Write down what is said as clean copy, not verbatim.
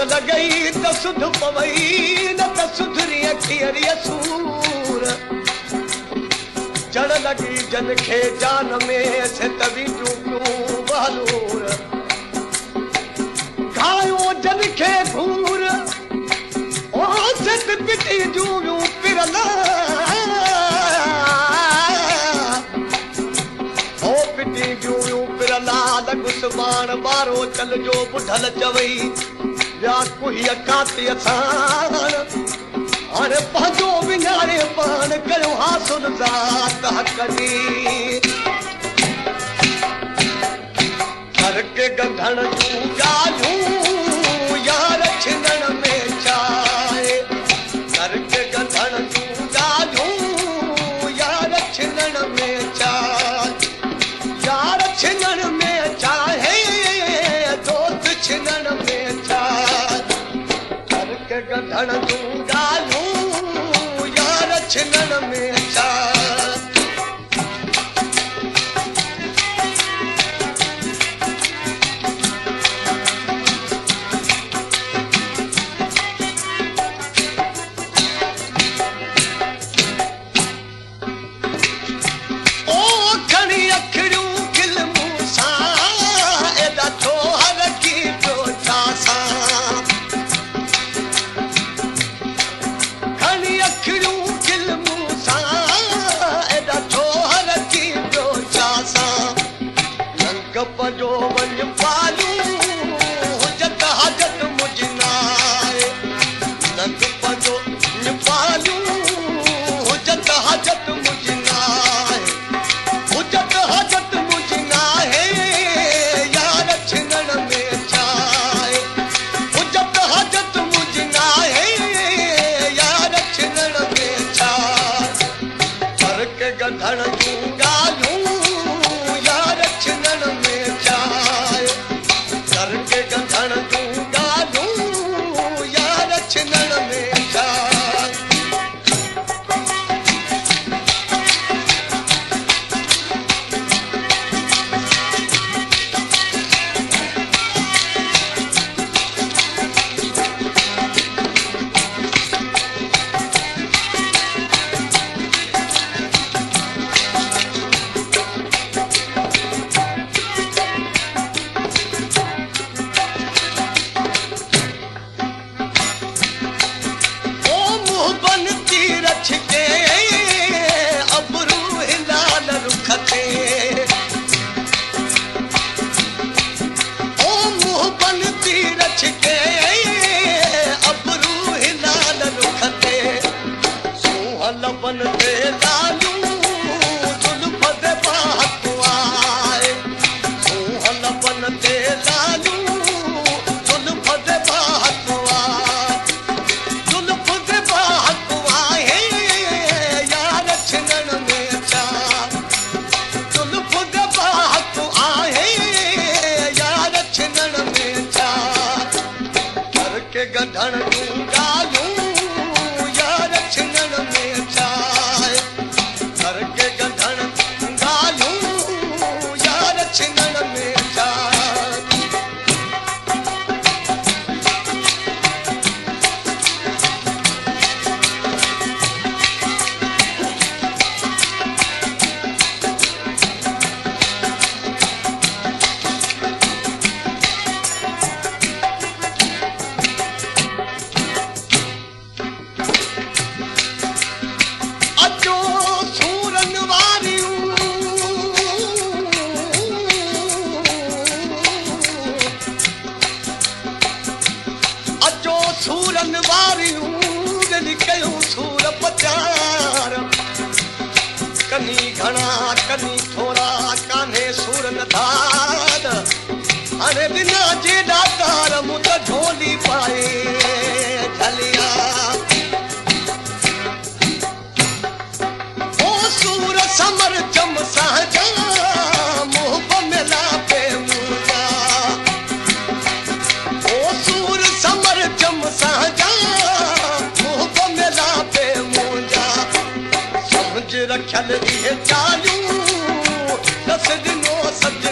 लॻई त सुध पवई न त सुधरी अखियरीअ सूर जड़ लॻी जन खे जान में सितवी टूकियूं बहलूर घायो जन खे घूर ओ सित पिटी जूं पिरल ओ पिटी जूं पिरला लॻुस बाण बारो चल जो बुढल चवई या कुहीअ कातीअ सां हाणे पंहिंजो विञाणे पाण कयो हासुल ज़ात हक़ हर के गंधण जूं ॻाल्हियूं यार छिनण में चाहे हर के गंधण जूं ॻाल्हियूं यार छिनण में चाहे यार छिनण में चाहे दोस्त छिनण में चाहे हर के गंधण जूं ॻाल्हियूं यार छिनण में चाहे पंहिंजो वञ पालू हुजत हाजत मुझनाए नंद पंहिंजो वञ पालू हुजत हाजत मुझनाए हुजत हाजत मुझनाए यार छिनण में चाहे हुजत हाजत मुझनाए यार छिनण में चाहे हर के गंधण जूं ॻाल्हियूं यार छिनण में लबन ते लालू जुल्फ दे बाहकुआए सूह लबन ते लालू जुल्फ दे बाहकुआए जुल्फ दे बाहकुआए यार छिनण में चाहे जुल्फ दे बाहकुआए यार छिनण में चाहे हर के गंधण जूं ॻाल्हियूं यार छिनण में चाहे हर के गंधण ॻाल्हियूं यार छिनण में चाहे सूरन वारियूं दिलि कयूं सूर पचार कनी घणा कनी थोरा कान्हे सूर नधार हाणे बिना जे दातार मूं त झोली पाए झलिया ओ सूर समर चम सां मुंह मिला पे मुंहिंजा ओ सूर समर चम सां मुंह मिला पे मुंहिंजा समझ रखियल इहे चालियूं दस ॾिनो सज